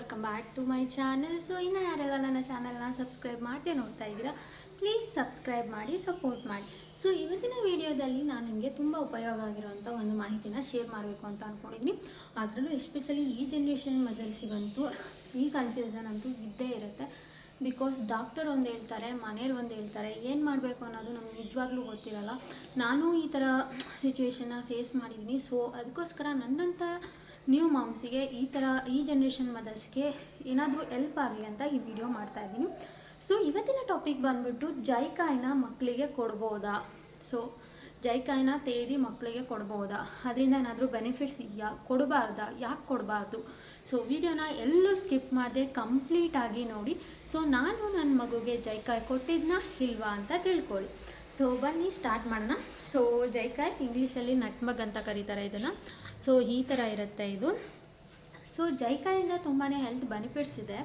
Welcome back to my channel. So ಇನ್ನೂ ಯಾರೆಲ್ಲ ನನ್ನ ಚಾನಲ್ನ ಸಬ್ಸ್ಕ್ರೈಬ್ ಮಾಡದೆ ನೋಡ್ತಾ ಇದ್ದೀರಾ, ಪ್ಲೀಸ್ ಸಬ್ಸ್ಕ್ರೈಬ್ ಮಾಡಿ, ಸಪೋರ್ಟ್ ಮಾಡಿ. ಸೊ ಇವತ್ತಿನ ವಿಡಿಯೋದಲ್ಲಿ ನಾನು ನಿಮಗೆ ತುಂಬ ಉಪಯೋಗ ಆಗಿರೋಂಥ ಒಂದು ಮಾಹಿತಿನ ಶೇರ್ ಮಾಡಬೇಕು ಅಂತ ಅಂದ್ಕೊಂಡಿದ್ದೀನಿ. ಅದರಲ್ಲೂ ಎಸ್ಪೆಷಲಿ ಈ ಜನ್ರೇಷನ್ ಮದರ್ಸಿಗಂತೂ ಈ ಕನ್ಫ್ಯೂಷನ್ ಅಂತೂ ಇದ್ದೇ ಇರುತ್ತೆ. ಬಿಕಾಸ್ ಡಾಕ್ಟರ್ ಒಂದು ಹೇಳ್ತಾರೆ, ಮನೇಲಿ ಒಂದು ಹೇಳ್ತಾರೆ, ಏನು ಮಾಡಬೇಕು ಅನ್ನೋದು ನಮ್ಗೆ ನಿಜವಾಗ್ಲೂ ಗೊತ್ತಿರಲ್ಲ. ನಾನು ಈ ಥರ ಸಿಚುವೇಶನ್ನ ಫೇಸ್ ಮಾಡಿದ್ದೀನಿ. ಸೊ ಅದಕ್ಕೋಸ್ಕರ ನನ್ನಂಥ ನ್ಯೂ ಮಾಮ್ಸಿಗೆ ಈ ಜನ್ರೇಷನ್ ಮದರ್ಸ್ಗೆ ಏನಾದರೂ ಹೆಲ್ಪ್ ಆಗಲಿ ಅಂತ ಈ ವಿಡಿಯೋ ಮಾಡ್ತಾಯಿದ್ದೀನಿ. ಸೊ ಇವತ್ತಿನ ಟಾಪಿಕ್ ಬಂದ್ಬಿಟ್ಟು ಜಾಯಿಕಾಯಿನ ಮಕ್ಕಳಿಗೆ ಕೊಡ್ಬೋದಾ, ಸೊ ಜಾಯಿಕಾಯಿನ ತೇದಿ ಮಕ್ಕಳಿಗೆ ಕೊಡ್ಬೋದಾ, ಅದರಿಂದ ಏನಾದರೂ ಬೆನಿಫಿಟ್ಸ್ ಇದೆಯಾ, ಕೊಡಬಾರ್ದಾ, ಯಾಕೆ ಕೊಡಬಾರ್ದು. ಸೊ ವಿಡಿಯೋನ ಎಲ್ಲೂ ಸ್ಕಿಪ್ ಮಾಡದೆ ಕಂಪ್ಲೀಟಾಗಿ ನೋಡಿ. ಸೊ ನಾನು ನನ್ನ ಮಗುಗೆ ಜಾಯಿಕಾಯಿ ಕೊಟ್ಟಿದ್ನ ಇಲ್ವಾ ಅಂತ ತಿಳ್ಕೊಳ್ಳಿ. ಸೊ ಬನ್ನಿ ಸ್ಟಾರ್ಟ್ ಮಾಡೋಣ. ಸೊ ಜಾಯಿಕಾಯಿ ಇಂಗ್ಲೀಷಲ್ಲಿ ನಟ್ಮಗ್ ಅಂತ ಕರೀತಾರೆ ಇದನ್ನು. ಸೊ ಈ ಥರ ಇರುತ್ತೆ ಇದು. ಸೊ ಜಾಯಿಕಾಯಿಂದ ತುಂಬಾ ಹೆಲ್ತ್ ಬೆನಿಫಿಟ್ಸ್ ಇದೆ.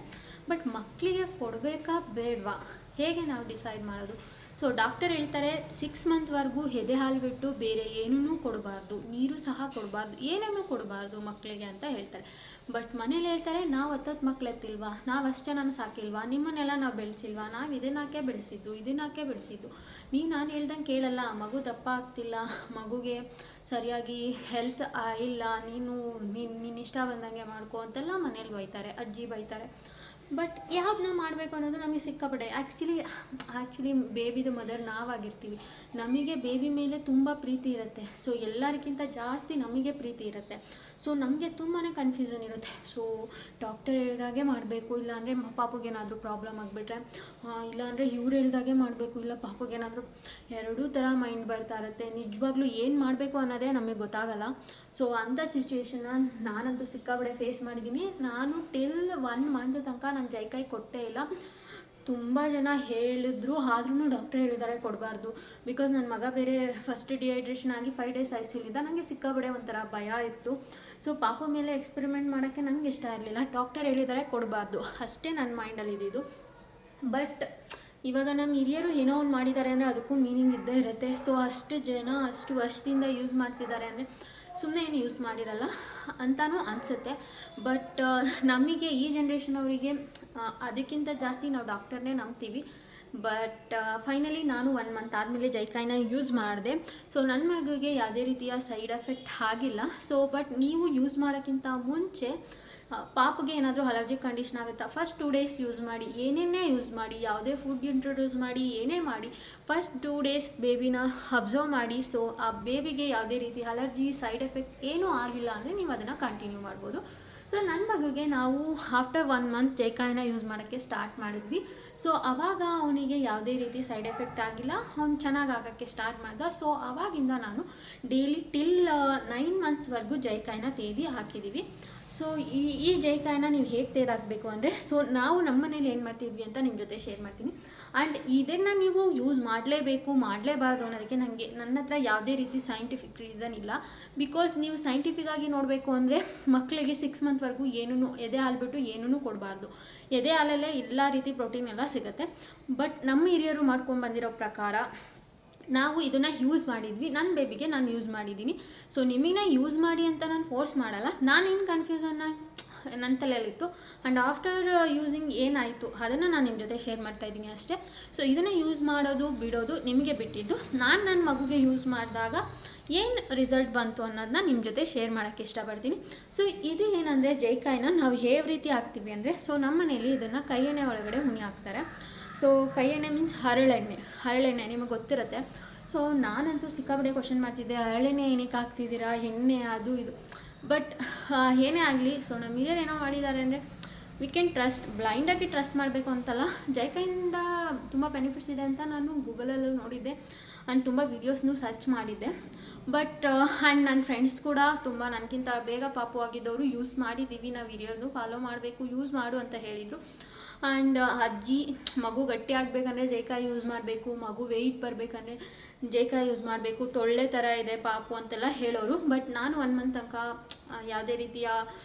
ಬಟ್ ಮಕ್ಕಳಿಗೆ ಕೊಡಬೇಕಾ ಬೇಡವಾ, ಹೇಗೆ ನಾವು ಡಿಸೈಡ್ ಮಾಡೋದು? ಸೊ ಡಾಕ್ಟರ್ ಹೇಳ್ತಾರೆ 6 ಮಂತ್ವರೆಗೂ ಎದೆ ಹಾಲು ಬಿಟ್ಟು ಬೇರೆ ಏನೂ ಕೊಡಬಾರ್ದು, ನೀರು ಸಹ ಕೊಡಬಾರ್ದು, ಏನನ್ನೂ ಕೊಡಬಾರ್ದು ಮಕ್ಕಳಿಗೆ ಅಂತ ಹೇಳ್ತಾರೆ. ಬಟ್ ಮನೇಲಿ ಹೇಳ್ತಾರೆ ನಾವು 10 ಮಕ್ಳು ಎತ್ತಿಲ್ವಾ, ನಾವು ಅಷ್ಟೇ ನಾನು ಸಾಕಿಲ್ವಾ, ನಿಮ್ಮನ್ನೆಲ್ಲ ನಾವು ಬೆಳೆಸಿಲ್ವಾ, ನಾವು ಇದನ್ನಾಕೆ ಬೆಳೆಸಿದ್ದು, ನೀವು ನಾನು ಹೇಳ್ದಂಗೆ ಕೇಳಲ್ಲ, ಮಗು ದಪ್ಪ ಆಗ್ತಿಲ್ಲ, ಮಗುಗೆ ಸರಿಯಾಗಿ ಹೆಲ್ತ್ ಇಲ್ಲ, ನೀನು ಇಷ್ಟ ಬಂದಂಗೆ ಮಾಡ್ಕೊ ಅಂತೆಲ್ಲ ಮನೇಲಿ ಬೈತಾರೆ, ಅಜ್ಜಿ ಬೈತಾರೆ. ಬಟ್ ಯಾವ್ದನ್ನ ಮಾಡಬೇಕು ಅನ್ನೋದು ನಮಗೆ ಸಿಕ್ಕಾಪಟ್ಟೆ. ಆ್ಯಕ್ಚುಲಿ ಬೇಬಿದು ಮದರ್ ನಾವಾಗಿರ್ತೀವಿ, ನಮಗೆ ಬೇಬಿ ಮೇಲೆ ತುಂಬ ಪ್ರೀತಿ ಇರುತ್ತೆ. ಸೊ ಎಲ್ಲರಿಗಿಂತ ಜಾಸ್ತಿ ನಮಗೆ ಪ್ರೀತಿ ಇರುತ್ತೆ. ಸೊ ನಮಗೆ ತುಂಬಾ ಕನ್ಫ್ಯೂಷನ್ ಇರುತ್ತೆ. ಸೊ ಡಾಕ್ಟರ್ ಹೇಳ್ದಾಗೆ ಮಾಡಬೇಕು, ಇಲ್ಲಾಂದರೆ ಪಾಪಗೇನಾದರೂ ಪ್ರಾಬ್ಲಮ್ ಆಗಿಬಿಟ್ರೆ, ಇಲ್ಲಾಂದರೆ ಇವ್ರು ಹೇಳ್ದಾಗೆ ಮಾಡಬೇಕು, ಇಲ್ಲ ಪಾಪಗೇನಾದರೂ, ಎರಡೂ ಥರ ಮೈಂಡ್ ಬರ್ತಾ ಇರುತ್ತೆ. ನಿಜವಾಗ್ಲೂ ಏನು ಮಾಡಬೇಕು ಅನ್ನೋದೇ ನಮಗೆ ಗೊತ್ತಾಗಲ್ಲ. ಸೊ ಅಂಥ ಸಿಚುವೇಶನ್ನ ನಾನಂತೂ ಸಿಕ್ಕಾಪಟ್ಟೆ ಫೇಸ್ ಮಾಡಿದ್ದೀನಿ. ನಾನು ಟಿಲ್ 1 ಮಂತ್ ತನಕ ನಾನು ಜಾಯಿಕಾಯಿ ಕೊಟ್ಟೇ ಇಲ್ಲ. ತುಂಬ ಜನ ಹೇಳಿದ್ರು, ಆದ್ರೂ ಡಾಕ್ಟರ್ ಹೇಳಿದ್ದಾರೆ ಕೊಡಬಾರ್ದು. ಬಿಕಾಸ್ ನನ್ನ ಮಗ ಬೇರೆ ಫಸ್ಟ್ ಡಿಹೈಡ್ರೇಷನ್ ಆಗಿ 5 ಡೇಸ್ ಐಸಿಯುಲಿದ್ದ. ನನಗೆ ಸಿಕ್ಕಾಪಟ್ಟೆ ಒಂಥರ ಭಯ ಇತ್ತು. ಸೊ ಪಾಪ ಮೇಲೆ ಎಕ್ಸ್ಪೆರಿಮೆಂಟ್ ಮಾಡೋಕ್ಕೆ ನನಗೆ ಇಷ್ಟ ಇರಲಿಲ್ಲ. ಡಾಕ್ಟರ್ ಹೇಳಿದ್ದಾರೆ ಕೊಡಬಾರ್ದು, ಅಷ್ಟೇ ನನ್ನ ಮೈಂಡಲ್ಲಿ ಇದ್ದಿದ್ದು. ಬಟ್ ಇವಾಗ ನಮ್ಮ ಹಿರಿಯರು ಏನೋ ಒಂದು ಮಾಡಿದ್ದಾರೆ ಅಂದರೆ ಅದಕ್ಕೂ ಮೀನಿಂಗ್ ಇದ್ದೇ ಇರುತ್ತೆ. ಸೊ ಅಷ್ಟು ಜನ ಅಷ್ಟು ವರ್ಷದಿಂದ ಯೂಸ್ ಮಾಡ್ತಿದ್ದಾರೆ ಅಂದರೆ ಸುಮ್ಮನೆ ಏನು ಯೂಸ್ ಮಾಡಿರಲ್ಲ ಅಂತಲೂ ಅನಿಸುತ್ತೆ. ಬಟ್ ನಮಗೆ ಈ ಜನ್ರೇಷನ್ ಅವರಿಗೆ ಅದಕ್ಕಿಂತ ಜಾಸ್ತಿ ನಾವು ಡಾಕ್ಟರ್ನೇ ನಂಬ್ತೀವಿ. ಬಟ್ ಫೈನಲಿ ನಾನು 1 ಮಂತ್ ಆದಮೇಲೆ ಜಾಯಿಕಾಯಿನ ಯೂಸ್ ಮಾಡಿದೆ. ಸೊ ನನ್ನ ಮಗುಗೆ ಯಾವುದೇ ರೀತಿಯ ಸೈಡ್ ಎಫೆಕ್ಟ್ ಆಗಿಲ್ಲ. ಸೊ ಬಟ್ ನೀವು ಯೂಸ್ ಮಾಡೋಕ್ಕಿಂತ ಮುಂಚೆ ಪಾಪಗೆ ಏನಾದರೂ ಅಲರ್ಜಿ ಕಂಡೀಷನ್ ಆಗುತ್ತಾ, ಫಸ್ಟ್ 2 ಡೇಸ್ ಯೂಸ್ ಮಾಡಿ, ಏನೇನೇ ಯೂಸ್ ಮಾಡಿ, ಯಾವುದೇ ಫುಡ್ ಇಂಟ್ರೊಡ್ಯೂಸ್ ಮಾಡಿ, ಏನೇ ಮಾಡಿ, ಫಸ್ಟ್ 2 ಡೇಸ್ ಬೇಬಿನ ಅಬ್ಸರ್ವ್ ಮಾಡಿ. ಸೊ ಆ ಬೇಬಿಗೆ ಯಾವುದೇ ರೀತಿ ಅಲರ್ಜಿ ಸೈಡ್ ಎಫೆಕ್ಟ್ ಏನೂ ಆಗಿಲ್ಲ ಅಂದರೆ ನೀವು ಅದನ್ನು ಕಂಟಿನ್ಯೂ ಮಾಡ್ಬೋದು. ಸೊ ನನ್ನ ಮಗುಗೆ ನಾವು ಆಫ್ಟರ್ 1 ಮಂತ್ ಜಾಯಿಕಾಯಿನ ಯೂಸ್ ಮಾಡೋಕ್ಕೆ ಸ್ಟಾರ್ಟ್ ಮಾಡಿದ್ವಿ. ಸೊ ಆವಾಗ ಅವನಿಗೆ ಯಾವುದೇ ರೀತಿ ಸೈಡ್ ಎಫೆಕ್ಟ್ ಆಗಿಲ್ಲ, ಅವ್ನು ಚೆನ್ನಾಗಿ ಆಗೋಕ್ಕೆ ಸ್ಟಾರ್ಟ್ ಮಾಡ್ದ. ಸೊ ಆವಾಗಿಂದ ನಾನು ಡೈಲಿ ಟಿಲ್ 9 ಮಂತ್ಸ್ವರೆಗೂ ಜಾಯಿಕಾಯಿನ ತೇದಿ ಹಾಕಿದ್ದೀವಿ. ಸೊ ಈ ಜಾಯಿಕಾಯಿನ ನೀವು ಹೇಗೆ ತೆಗೆದಾಕಬೇಕು ಅಂದರೆ, ಸೊ ನಾವು ನಮ್ಮ ಮನೇಲಿ ಏನು ಮಾಡ್ತಿದ್ವಿ ಅಂತ ನಿಮ್ಮ ಜೊತೆ ಶೇರ್ ಮಾಡ್ತೀನಿ. ಆ್ಯಂಡ್ ಇದನ್ನು ನೀವು ಯೂಸ್ ಮಾಡಲೇಬಾರ್ದು ಅನ್ನೋದಕ್ಕೆ ನನ್ನ ಹತ್ರ ಯಾವುದೇ ರೀತಿ ಸೈಂಟಿಫಿಕ್ ರೀಸನ್ ಇಲ್ಲ. ಬಿಕಾಸ್ ನೀವು ಸೈಂಟಿಫಿಕ್ಕಾಗಿ ನೋಡಬೇಕು ಅಂದರೆ ಮಕ್ಕಳಿಗೆ 6 ಮಂತ್ವರೆಗೂ ಏನೂ ಎದೆ ಹಾಲು ಬಿಟ್ಟು ಏನೂ ಕೊಡಬಾರ್ದು. ಎದೆ ಹಾಲಲ್ಲೇ ಎಲ್ಲ ರೀತಿ ಪ್ರೋಟೀನ್ ಎಲ್ಲ ಸಿಗುತ್ತೆ. ಬಟ್ ನಮ್ಮ ಹಿರಿಯರು ಮಾಡ್ಕೊಂಡು ಬಂದಿರೋ ಪ್ರಕಾರ ನಾವು ಇದನ್ನು ಯೂಸ್ ಮಾಡಿದ್ವಿ. ನನ್ನ ಬೇಬಿಗೆ ನಾನು ಯೂಸ್ ಮಾಡಿದ್ದೀನಿ. ಸೊ ನಿಮಗೆ ಯೂಸ್ ಮಾಡಿ ಅಂತ ನಾನು ಫೋರ್ಸ್ ಮಾಡಲ್ಲ. ನಾನೇನು ಕನ್ಫ್ಯೂಸನ್ನ ನನ್ನ ತಲೆಯಲ್ಲಿತ್ತು. ಆ್ಯಂಡ್ ಆಫ್ಟರ್ ಯೂಸಿಂಗ್ ಏನಾಯಿತು ಅದನ್ನು ನಾನು ನಿಮ್ಮ ಜೊತೆ ಶೇರ್ ಮಾಡ್ತಾಯಿದ್ದೀನಿ ಅಷ್ಟೇ. ಸೊ ಇದನ್ನು ಯೂಸ್ ಮಾಡೋದು ಬಿಡೋದು ನಿಮಗೆ ಬಿಟ್ಟಿದ್ದು. ನಾನು ನನ್ನ ಮಗುಗೆ ಯೂಸ್ ಮಾಡಿದಾಗ ಏನು ರಿಸಲ್ಟ್ ಬಂತು ಅನ್ನೋದನ್ನ ನಿಮ್ಮ ಜೊತೆ ಶೇರ್ ಮಾಡೋಕ್ಕೆ ಇಷ್ಟಪಡ್ತೀನಿ. ಸೊ ಇದು ಏನಂದರೆ ಜಾಯಿಕಾಯಿನ ನಾವು ಯಾವ ರೀತಿ ಹಾಕ್ತೀವಿ ಅಂದರೆ, ಸೊ ನಮ್ಮ ಮನೇಲಿ ಇದನ್ನು ಕೈ ಎಣ್ಣೆ ಒಳಗಡೆ ಹುನಿ ಹಾಕ್ತಾರೆ. ಸೊ ಕೈ ಎಣ್ಣೆ ಮೀನ್ಸ್ ಹರಳೆಣ್ಣೆ ನಿಮಗೆ ಗೊತ್ತಿರುತ್ತೆ. ಸೊ ನಾನಂತೂ ಸಿಕ್ಕಾಪಟ್ಟೆ ಕ್ವಶನ್ ಮಾಡ್ತಿದ್ದೆ, ಹರಳೆಣ್ಣೆ ಏನಕ್ಕೆ ಹಾಕ್ತಿದ್ದೀರಾ, ಎಣ್ಣೆ ಅದು ಇದು. ಬಟ್ ಏನೇ ಆಗಲಿ, ಸೊ ನಮ್ಮ ಹಿರಿಯರು ಏನೋ ಮಾಡಿದ್ದಾರೆ ಅಂದರೆ ವಿ ಕ್ಯಾನ್ ಟ್ರಸ್ಟ್. ಬ್ಲೈಂಡಾಗಿ ಟ್ರಸ್ಟ್ ಮಾಡಬೇಕು ಅಂತಲ್ಲ. ಜಾಯಿಕಾಯಿಂದ ತುಂಬ ಬೆನಿಫಿಟ್ಸ್ ಇದೆ ಅಂತ ನಾನು ಗೂಗಲಲ್ಲೂ ನೋಡಿದ್ದೆ ಆ್ಯಂಡ್ ತುಂಬ ವೀಡಿಯೋಸ್ನೂ ಸರ್ಚ್ ಮಾಡಿದ್ದೆ. ಬಟ್ ಆ್ಯಂಡ್ ನನ್ನ ಫ್ರೆಂಡ್ಸ್ ಕೂಡ ತುಂಬ ನನಗಿಂತ ಬೇಗ ಪಾಪು ಆಗಿದ್ದವರು ಯೂಸ್ ಮಾಡಿದ್ದೀವಿ, ನಾವು ಹಿರಿಯರ್ದು ಫಾಲೋ ಮಾಡಬೇಕು, ಯೂಸ್ ಮಾಡು ಅಂತ ಹೇಳಿದರು. ಆ್ಯಂಡ್ ಅಜ್ಜಿ ಮಗು ಗಟ್ಟಿ ಆಗಬೇಕಂದ್ರೆ ಜಾಯಿಕಾಯಿ ಯೂಸ್ ಮಾಡಬೇಕು, ಮಗು ವೆಯ್ಟ್ ಬರಬೇಕಂದ್ರೆ ಜಾಯಿಕಾಯಿ ಯೂಸ್ ಮಾಡಬೇಕು, ಟೊಳ್ಳೆ ಥರ ಇದೆ ಪಾಪು ಅಂತೆಲ್ಲ ಹೇಳೋರು. ಬಟ್ ನಾನು 1 ಮಂತ್ ತನಕ ಯಾವುದೇ ರೀತಿಯ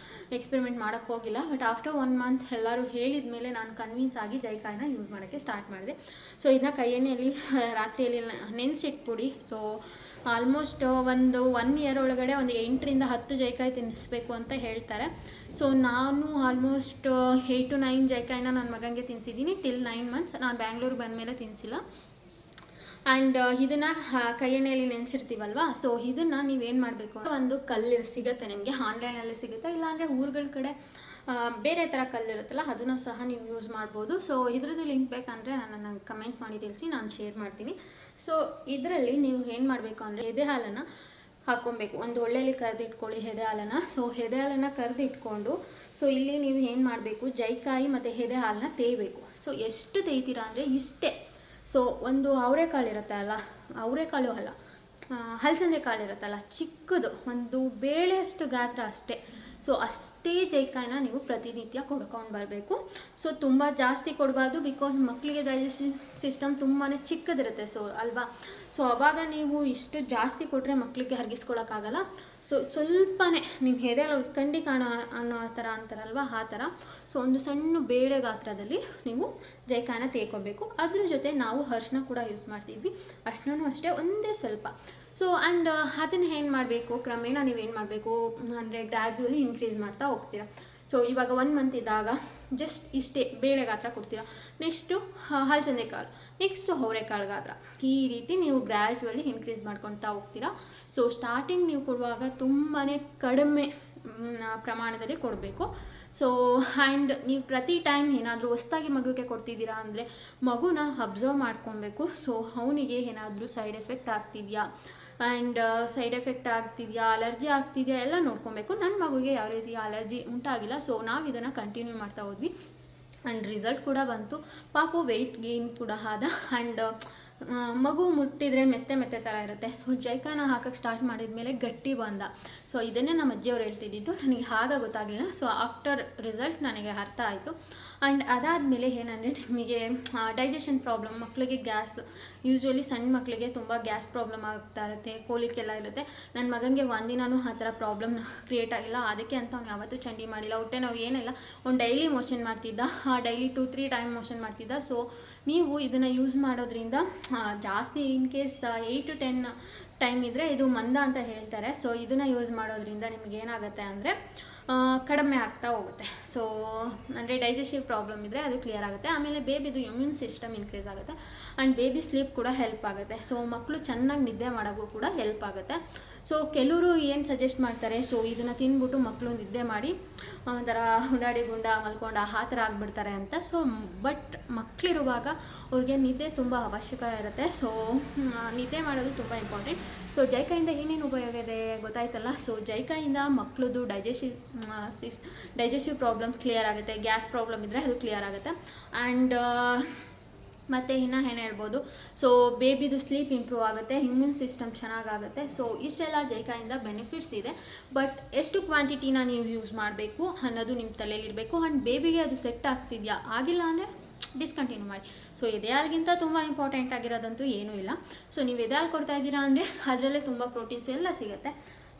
ಎಕ್ಸ್ಪೆರಿಮೆಂಟ್ ಮಾಡೋಕ್ಕೆ ಹೋಗಿಲ್ಲ. ಬಟ್ ಆಫ್ಟರ್ 1 ಮಂತ್ ಎಲ್ಲರೂ ಹೇಳಿದ ಮೇಲೆ ನಾನು ಕನ್ವಿನ್ಸ್ ಆಗಿ ಜಾಯಿಕಾಯಿನ ಯೂಸ್ ಮಾಡೋಕ್ಕೆ ಸ್ಟಾರ್ಟ್ ಮಾಡಿದೆ. ಸೊ ಇದನ್ನ ಕೈ ಎಣ್ಣೆಯಲ್ಲಿ ರಾತ್ರಿಯಲ್ಲಿ ನೆನೆಸಿಟ್ಬಿಡಿ. ಸೊ ಆಲ್ಮೋಸ್ಟ್ ಒಂದು 1 ಇಯರ್ ಒಳಗಡೆ ಒಂದು 8ರಿಂದ 10 ಜಾಯಿಕಾಯಿ ತಿನ್ನಿಸ್ಬೇಕು ಅಂತ ಹೇಳ್ತಾರೆ. ಸೊ ನಾನು ಆಲ್ಮೋಸ್ಟ್ 8 to 9 ಜಾಯಿಕಾಯಿನ ನನ್ನ ಮಗನಿಗೆ ತಿನ್ನಿಸಿದ್ದೀನಿ ಟಿಲ್ 9 months. ನಾನು ಬ್ಯಾಂಗ್ಳೂರಿಗೆ ಬಂದಮೇಲೆ ತಿನ್ನಿಸಿಲ್ಲ. ಆ್ಯಂಡ್ ಇದನ್ನು ಕೈ ಎಣ್ಣೆಯಲ್ಲಿ ನೆನೆಸಿರ್ತೀವಲ್ವ, ಸೊ ಇದನ್ನು ನೀವೇನು ಮಾಡಬೇಕು, ಒಂದು ಕಲ್ಲು ಸಿಗುತ್ತೆ ನಿಮಗೆ, ಆನ್ಲೈನಲ್ಲಿ ಸಿಗುತ್ತೆ, ಇಲ್ಲಾಂದರೆ ಊರುಗಳ ಕಡೆ ಬೇರೆ ಥರ ಕಲ್ಲಿರುತ್ತಲ್ಲ ಅದನ್ನು ಸಹ ನೀವು ಯೂಸ್ ಮಾಡ್ಬೋದು. ಸೊ ಇದ್ರದ್ದು ಲಿಂಕ್ ಬೇಕಂದರೆ ನನಗೆ ಕಮೆಂಟ್ ಮಾಡಿ ತಿಳಿಸಿ, ನಾನು ಶೇರ್ ಮಾಡ್ತೀನಿ. ಸೊ ಇದರಲ್ಲಿ ನೀವು ಏನು ಮಾಡಬೇಕು ಅಂದರೆ ಎದೆ ಹಾಲನ್ನು ಹಾಕ್ಕೊಬೇಕು. ಒಂದು ಒಳ್ಳೆಯಲ್ಲಿ ಕರೆದಿಟ್ಕೊಳ್ಳಿ ಎದೆ ಹಾಲನ್ನು. ಸೊ ಎದೆ ಹಾಲನ್ನು ಕರೆದಿಟ್ಕೊಂಡು ಸೊ ಇಲ್ಲಿ ನೀವು ಏನು ಮಾಡಬೇಕು, ಜಾಯಿಕಾಯಿ ಮತ್ತು ಎದೆ ಹಾಲನ್ನ ತೇಯಬೇಕು. ಸೊ ಎಷ್ಟು ತೇಯ್ತೀರಾ ಅಂದರೆ ಇಷ್ಟೇ. ಸೊ ಒಂದು ಅವರೆಕಾಳು ಇರುತ್ತೆ ಅಲ್ಲ, ಅವರೆಕಾಳು ಅಲ್ಲ, ಹಲಸಂದೆ ಕಾಳು ಇರುತ್ತಲ್ಲ, ಚಿಕ್ಕದು ಒಂದು ಬೇಳೆಯಷ್ಟು ಗಾತ್ರ ಅಷ್ಟೇ. ಸೊ ಅಷ್ಟೇ ಜಾಯಿಕಾಯಿನ ನೀವು ಪ್ರತಿನಿತ್ಯ ಕೊಡ್ಕೊಂಡು ಬರಬೇಕು. ಸೊ ತುಂಬ ಜಾಸ್ತಿ ಕೊಡಬಾರ್ದು, ಬಿಕಾಸ್ ಮಕ್ಕಳಿಗೆ ಡೈಜೆಷನ್ ಸಿಸ್ಟಮ್ ತುಂಬಾ ಚಿಕ್ಕದಿರುತ್ತೆ. ಸೊ ಅಲ್ವಾ, ಸೊ ಆವಾಗ ನೀವು ಇಷ್ಟು ಜಾಸ್ತಿ ಕೊಟ್ಟರೆ ಮಕ್ಕಳಿಗೆ ಹರಗಿಸ್ಕೊಳಕ್ಕಾಗಲ್ಲ. ಸೊ ಸ್ವಲ್ಪನೇ ನಿಮ್ಮ ಎದೆ ಕಂಡಿ ಕಾಣೋ ಅನ್ನೋ ಥರ ಅಂತಾರಲ್ವ, ಆ ಥರ. ಸೊ ಒಂದು ಸಣ್ಣ ಬೇಳೆ ಗಾತ್ರದಲ್ಲಿ ನೀವು ಜಾಯಿಕಾಯಿನ ತೇಯ್ಕೊಬೇಕು. ಅದ್ರ ಜೊತೆ ನಾವು ಅರಿಶಿನ ಕೂಡ ಯೂಸ್ ಮಾಡ್ತೀವಿ, ಅರಿಶಿನೂ ಅಷ್ಟೇ ಒಂದೇ ಸ್ವಲ್ಪ. ಸೊ ಆ್ಯಂಡ್ ಅದನ್ನು ಏನು ಮಾಡಬೇಕು, ಕ್ರಮೇಣ ನೀವೇನು ಮಾಡಬೇಕು ಅಂದರೆ ಗ್ರ್ಯಾಜುವಲಿ ಇನ್ಕ್ರೀಸ್ ಮಾಡ್ತಾ ಹೋಗ್ತೀರಾ. ಸೊ ಇವಾಗ 1 month ಇದ್ದಾಗ ಜಸ್ಟ್ ಇಷ್ಟೇ ಬೇಳೆ ಗಾತ್ರ ಕೊಡ್ತೀರಾ, ನೆಕ್ಸ್ಟು ಹಲಸಂದೆ ಕಾಳು, ನೆಕ್ಸ್ಟು ಅವರೆಕಾಳು ಗಾತ್ರ, ಈ ರೀತಿ ನೀವು ಗ್ರ್ಯಾಜುವಲಿ ಇನ್ಕ್ರೀಸ್ ಮಾಡ್ಕೊಳ್ತಾ ಹೋಗ್ತೀರಾ. ಸೊ ಸ್ಟಾರ್ಟಿಂಗ್ ನೀವು ಕೊಡುವಾಗ ತುಂಬಾ ಕಡಿಮೆ ಪ್ರಮಾಣದಲ್ಲಿ ಕೊಡಬೇಕು. ಸೊ ಆ್ಯಂಡ್ ನೀವು ಪ್ರತಿ ಟೈಮ್ ಏನಾದರೂ ಹೊಸ್ದಾಗಿ ಮಗುಗೆ ಕೊಡ್ತಿದ್ದೀರಾ ಅಂದರೆ ಮಗುನ ಅಬ್ಸರ್ವ್ ಮಾಡ್ಕೊಬೇಕು. ಸೊ ಅವನಿಗೆ ಏನಾದರೂ ಸೈಡ್ ಎಫೆಕ್ಟ್ ಆಗ್ತಿದೆಯಾ, ಆ್ಯಂಡ್ ಸೈಡ್ ಎಫೆಕ್ಟ್ ಆಗ್ತಿದೆಯಾ, ಅಲರ್ಜಿ ಆಗ್ತಿದೆಯಾ ಎಲ್ಲ ನೋಡ್ಕೊಬೇಕು. ನನ್ನ ಮಗುಗೆ ಯಾವ ರೀತಿ ಅಲರ್ಜಿ ಉಂಟಾಗಿಲ್ಲ. ಸೊ ನಾವು ಇದನ್ನು ಕಂಟಿನ್ಯೂ ಮಾಡ್ತಾ ಹೋದ್ವಿ ಆ್ಯಂಡ್ ರಿಸಲ್ಟ್ ಕೂಡ ಬಂತು. ಪಾಪು ವೆಯ್ಟ್ ಗೇನ್ ಕೂಡ ಆದ. ಆ್ಯಂಡ್ ಮಗು ಮುಟ್ಟಿದ್ರೆ ಮೆತ್ತೆ ಥರ ಇರುತ್ತೆ. ಸೊ ಜಾಯಿಕಾಯಿನ ಹಾಕೋಕ್ಕೆ ಸ್ಟಾರ್ಟ್ ಮಾಡಿದ ಮೇಲೆ ಗಟ್ಟಿ ಬಂದ. ಸೊ ಇದನ್ನೇ ನಮ್ಮ ಅಜ್ಜಿಯವ್ರು ಹೇಳ್ತಿದ್ದಿದ್ದು, ನನಗೆ ಆಗ ಗೊತ್ತಾಗಲಿಲ್ಲ. ಸೊ ಆಫ್ಟರ್ ರಿಸಲ್ಟ್ ನನಗೆ ಅರ್ಥ ಆಯಿತು. ಆ್ಯಂಡ್ ಅದಾದಮೇಲೆ ಏನಂದರೆ ನಿಮಗೆ ಡೈಜೆಷನ್ ಪ್ರಾಬ್ಲಮ್, ಮಕ್ಕಳಿಗೆ ಗ್ಯಾಸ್, ಯೂಶ್ವಲಿ ಸಣ್ಣ ಮಕ್ಕಳಿಗೆ ತುಂಬ ಗ್ಯಾಸ್ ಪ್ರಾಬ್ಲಮ್ ಆಗ್ತಾ ಇರುತ್ತೆ, ಕೋಲಿಕ್ಕೆಲ್ಲ ಇರುತ್ತೆ. ನನ್ನ ಮಗನಿಗೆ ಒಂದಿನೂ ಆ ಥರ ಪ್ರಾಬ್ಲಮ್ ಕ್ರಿಯೇಟ್ ಆಗಿಲ್ಲ. ಅದಕ್ಕೆ ಅಂತ ಅವ್ನು ಯಾವತ್ತೂ ಚಂಡಿ ಮಾಡಿಲ್ಲ, ಹೊಟ್ಟೆ ನಾವು ಏನಿಲ್ಲ. ಅವ್ನು ಡೈಲಿ ಮೋಷನ್ ಮಾಡ್ತಿದ್ದ, ಡೈಲಿ 2-3 ಟೈಮ್ ಮೋಷನ್ ಮಾಡ್ತಿದ್ದ. ಸೊ ನೀವು ಇದನ್ನು ಯೂಸ್ ಮಾಡೋದ್ರಿಂದ ಜಾಸ್ತಿ ಇನ್ ಕೇಸ್ 8 to 10 ಟೈಮ್ ಇದ್ದರೆ ಇದು ಮಂದ ಅಂತ ಹೇಳ್ತಾರೆ. ಸೊ ಇದನ್ನು ಯೂಸ್ ಮಾಡೋದ್ರಿಂದ ನಿಮಗೇನಾಗುತ್ತೆ ಅಂದರೆ ಕಡಿಮೆ ಆಗ್ತಾ ಹೋಗುತ್ತೆ. ಸೊ ಅಂದರೆ ಡೈಜೆಸ್ಟಿವ್ ಪ್ರಾಬ್ಲಮ್ ಇದ್ದರೆ ಅದು ಕ್ಲಿಯರ್ ಆಗುತ್ತೆ. ಆಮೇಲೆ ಬೇಬಿದು ಇಮ್ಯೂನ್ ಸಿಸ್ಟಮ್ ಇನ್ಕ್ರೀಸ್ ಆಗುತ್ತೆ ಆ್ಯಂಡ್ ಬೇಬಿ ಸ್ಲೀಪ್ ಕೂಡ ಹೆಲ್ಪ್ ಆಗುತ್ತೆ. ಸೊ ಮಕ್ಕಳು ಚೆನ್ನಾಗಿ ನಿದ್ದೆ ಮಾಡೋಕ್ಕೂ ಕೂಡ ಹೆಲ್ಪ್ ಆಗುತ್ತೆ. ಸೊ ಕೆಲವರು ಏನು ಸಜೆಸ್ಟ್ ಮಾಡ್ತಾರೆ, ಸೊ ಇದನ್ನು ತಿಂದ್ಬಿಟ್ಟು ಮಕ್ಕಳು ನಿದ್ದೆ ಮಾಡಿ ಒಂಥರ ಉಂಡಾಡಿ ಗುಂಡ ಮಲ್ಕೊಂಡ ಆ ಥರ ಆಗಿಬಿಡ್ತಾರೆ ಅಂತ. ಸೊ ಬಟ್ ಮಕ್ಕಳಿರುವಾಗ ಅವ್ರಿಗೆ ನಿದ್ದೆ ತುಂಬ ಅವಶ್ಯಕ ಇರುತ್ತೆ. ಸೊ ನಿದ್ದೆ ಮಾಡೋದು ತುಂಬ ಇಂಪಾರ್ಟೆಂಟ್. ಸೊ ಜಾಯಿಕಾಯಿಂದ ಏನೇನು ಉಪಯೋಗ ಇದೆ ಗೊತ್ತಾಯ್ತಲ್ಲ. ಸೊ ಜಾಯಿಕಾಯಿಂದ ಮಕ್ಕಳದು ಡೈಜೆಸ್ಟಿವ್ ಪ್ರಾಬ್ಲಮ್ಸ್ ಕ್ಲಿಯರ್ ಆಗುತ್ತೆ, ಗ್ಯಾಸ್ ಪ್ರಾಬ್ಲಮ್ ಇದ್ದರೆ ಅದು ಕ್ಲಿಯರ್ ಆಗುತ್ತೆ. ಆ್ಯಂಡ್ ಮತ್ತು ಇನ್ನು ಏನು ಹೇಳ್ಬೋದು, ಸೊ ಬೇಬಿದು ಸ್ಲೀಪ್ ಇಂಪ್ರೂವ್ ಆಗುತ್ತೆ, ಇಮ್ಯೂನ್ ಸಿಸ್ಟಮ್ ಚೆನ್ನಾಗಾಗುತ್ತೆ. ಸೊ ಇಷ್ಟೆಲ್ಲ ಜಾಯಿಕಾಯಿಂದ ಬೆನಿಫಿಟ್ಸ್ ಇದೆ. ಬಟ್ ಎಷ್ಟು ಕ್ವಾಂಟಿಟಿನ ನೀವು ಯೂಸ್ ಮಾಡಬೇಕು ಅನ್ನೋದು ನಿಮ್ಮ ತಲೆಯಲ್ಲಿರಬೇಕು. ಆ್ಯಂಡ್ ಬೇಬಿಗೆ ಅದು ಸೆಟ್ ಆಗ್ತಿದೆಯಾ, ಆಗಿಲ್ಲ ಅಂದರೆ ಡಿಸ್ಕಂಟಿನ್ಯೂ ಮಾಡಿ. ಸೊ ಎದೆ ಹಾಲಿಗಿಂತ ತುಂಬ ಇಂಪಾರ್ಟೆಂಟ್ ಆಗಿರೋದಂತೂ ಏನೂ ಇಲ್ಲ. ಸೊ ನೀವು ಎದೆ ಹಾಲು ಕೊಡ್ತಾ ಇದ್ದೀರಾ ಅಂದರೆ ಅದರಲ್ಲೇ ತುಂಬ ಪ್ರೋಟೀನ್ಸ್ ಎಲ್ಲ ಸಿಗುತ್ತೆ.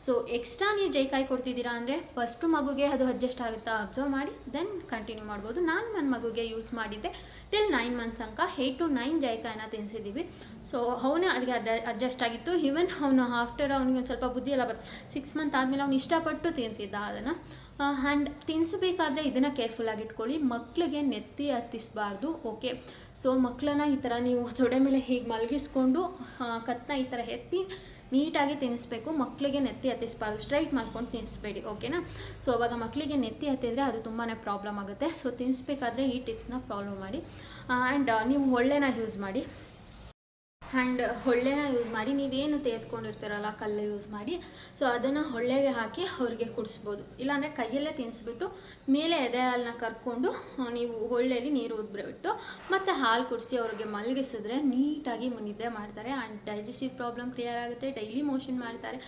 ಸೊ ಎಕ್ಸ್ಟ್ರಾ ನೀವು ಜಾಯಿಕಾಯಿ ಕೊಡ್ತಿದ್ದೀರಾ ಅಂದರೆ ಫಸ್ಟು ಮಗುಗೆ ಅದು ಅಡ್ಜಸ್ಟ್ ಆಗುತ್ತಾ ಅಬ್ಸರ್ವ್ ಮಾಡಿ ದೆನ್ ಕಂಟಿನ್ಯೂ ಮಾಡ್ಬೋದು. ನಾನು ನನ್ನ ಮಗುಗೆ ಯೂಸ್ ಮಾಡಿದ್ದೆ ಟಿಲ್ 9 months ತನಕ 8 to 9 ಜಾಯಿಕಾಯಿನ ತಿನ್ನಿಸಿದ್ದೀವಿ. ಸೊ ಅವನು ಅದಕ್ಕೆ ಅಡ್ಜಸ್ಟ್ ಆಗಿತ್ತು. ಈವನ್ ಅವನು ಆಫ್ಟರ್ ಅವನಿಗೆ ಒಂದು ಸ್ವಲ್ಪ ಬುದ್ಧಿ ಎಲ್ಲ ಬರುತ್ತೆ, 6 months ಆದಮೇಲೆ ಅವ್ನು ಇಷ್ಟಪಟ್ಟು ತಿಂತಿದ್ದ ಅದನ್ನು. ಆ್ಯಂಡ್ ತಿನ್ನಿಸಬೇಕಾದ್ರೆ ಇದನ್ನು ಕೇರ್ಫುಲ್ಲಾಗಿ ಇಟ್ಕೊಳ್ಳಿ, ಮಕ್ಕಳಿಗೆ ನೆತ್ತಿ ಹತ್ತಿಸಬಾರ್ದು. ಓಕೆ, ಸೊ ಮಕ್ಕಳನ್ನ ಈ ಥರ ನೀವು ತೊಡೆ ಮೇಲೆ ಹೀಗೆ ಮಲಗಿಸ್ಕೊಂಡು ಕತ್ತನ್ನ ಈ ಥರ ಎತ್ತಿ ನೀಟಾಗಿ ತಿನ್ನಿಸ್ಬೇಕು. ಮಕ್ಕಳಿಗೆ ನೆತ್ತಿ ಹತ್ತಿಸಬಾರ್ದು, ಸ್ಟ್ರೈಟ್ ಮಾಡ್ಕೊಂಡು ತಿನ್ನಿಸ್ಬೇಡಿ. ಓಕೆನಾ. ಸೊ ಅವಾಗ ಮಕ್ಕಳಿಗೆ ನೆತ್ತಿ ಹತ್ತಿದ್ರೆ ಅದು ತುಂಬಾ ಪ್ರಾಬ್ಲಮ್ ಆಗುತ್ತೆ. ಸೊ ತಿನ್ನಿಸ್ಬೇಕಾದ್ರೆ ಈ ಟಿಪ್ಸ್ನ ಫಾಲೋ ಮಾಡಿ. ಆ್ಯಂಡ್ ನೀವು ಒಳ್ಳೆನ ಯೂಸ್ ಮಾಡಿ. ನೀವೇನು ತೆಗೆದುಕೊಂಡಿರ್ತೀರಲ್ಲ ಕಲ್ಲು ಯೂಸ್ ಮಾಡಿ, ಸೊ ಅದನ್ನು ಹೊಳ್ಳೆಗೆ ಹಾಕಿ ಅವ್ರಿಗೆ ಕುಡಿಸ್ಬೋದು. ಇಲ್ಲಾಂದರೆ ಕೈಯಲ್ಲೇ ತಿನ್ನಿಸ್ಬಿಟ್ಟು ಮೇಲೆ ಎದೆ ಹಾಲನ್ನ ಕರ್ಕೊಂಡು ನೀವು ಹೊಳ್ಳೆಯಲ್ಲಿ ನೀರು ಉದ್ಬಿಟ್ಟು ಮತ್ತು ಹಾಲು ಕುಡಿಸಿ ಅವ್ರಿಗೆ ಮಲಗಿಸಿದ್ರೆ ನೀಟಾಗಿ ನಿದ್ದೆ ಮಾಡ್ತಾರೆ. ಆ್ಯಂಡ್ ಡೈಜೆಸ್ಟಿವ್ ಪ್ರಾಬ್ಲಮ್ ಕ್ಲಿಯರ್ ಆಗುತ್ತೆ, ಡೈಲಿ ಮೋಷನ್ ಮಾಡ್ತಾರೆ,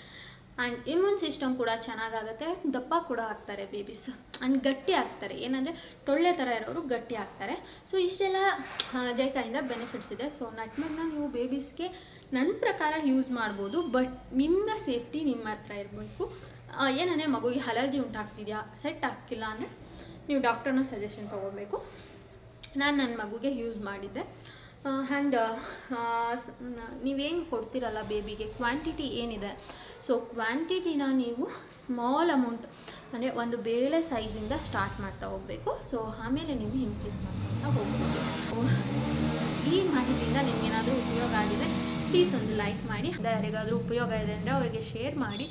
ಆ್ಯಂಡ್ ಇಮ್ಯೂನ್ ಸಿಸ್ಟಮ್ ಕೂಡ ಚೆನ್ನಾಗಾಗುತ್ತೆ, ದಪ್ಪ ಕೂಡ ಆಗ್ತಾರೆ ಬೇಬೀಸ್, ಆ್ಯಂಡ್ ಗಟ್ಟಿ ಆಗ್ತಾರೆ. ಏನಂದರೆ ಟೊಳ್ಳೆ ಥರ ಇರೋರು ಗಟ್ಟಿ ಆಗ್ತಾರೆ. ಸೊ ಇಷ್ಟೆಲ್ಲ ಜಾಯಿಕಾಯಿಂದ ಬೆನಿಫಿಟ್ಸ್ ಇದೆ. ಸೊ ನಟ್ಮೆಗ್ನ ನೀವು ಬೇಬೀಸ್ಗೆ ನನ್ನ ಪ್ರಕಾರ ಯೂಸ್ ಮಾಡ್ಬೋದು, ಬಟ್ ನಿಮ್ಮ ಸೇಫ್ಟಿ ನಿಮ್ಮ ಹತ್ರ ಇರಬೇಕು. ಏನಂದರೆ ಮಗುಗೆ ಅಲರ್ಜಿ ಉಂಟಾಗ್ತಿದೆಯಾ, ಸೆಟ್ ಆಗ್ತಿಲ್ಲ ಅಂದರೆ ನೀವು ಡಾಕ್ಟರ್ನ ಸಜೆಷನ್ ತೊಗೊಬೇಕು. ನಾನು ನನ್ನ ಮಗುಗೆ ಯೂಸ್ ಮಾಡಿದ್ದೆ. ಆ್ಯಂಡ್ ನೀವೇನು ಕೊಡ್ತೀರಲ್ಲ ಬೇಬಿಗೆ ಕ್ವಾಂಟಿಟಿ ಏನಿದೆ, ಸೊ ಕ್ವಾಂಟಿಟಿನ ನೀವು ಸ್ಮಾಲ್ ಅಮೌಂಟ್ ಅಂದರೆ ಒಂದು ಬೇಳೆ ಸೈಜಿಂದ ಸ್ಟಾರ್ಟ್ ಮಾಡ್ತಾ ಹೋಗಬೇಕು. ಸೊ ಆಮೇಲೆ ನೀವು ಇನ್ಕ್ರೀಸ್ ಮಾಡ್ತಾ ಹೋಗ್ಬೋದು. ಈ ಮಾಹಿತಿಯಿಂದ ನಿಮಗೇನಾದರೂ ಉಪಯೋಗ ಆಗಿದೆ ಪ್ಲೀಸ್ ಒಂದು ಲೈಕ್ ಮಾಡಿ. ಯಾರಿಗಾದರೂ ಉಪಯೋಗ ಇದೆ ಅಂದರೆ ಅವರಿಗೆ ಶೇರ್ ಮಾಡಿ.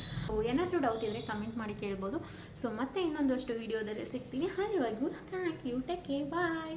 ಏನಾದರೂ ಡೌಟ್ ಇದ್ದರೆ ಕಮೆಂಟ್ ಮಾಡಿ ಕೇಳ್ಬೋದು. ಸೊ ಮತ್ತೆ ಇನ್ನೊಂದಷ್ಟು ವೀಡಿಯೋದಲ್ಲಿ ಸಿಗ್ತೀನಿ. ಅಲ್ಲಿವರೆಗೂ thank you, take care, bye.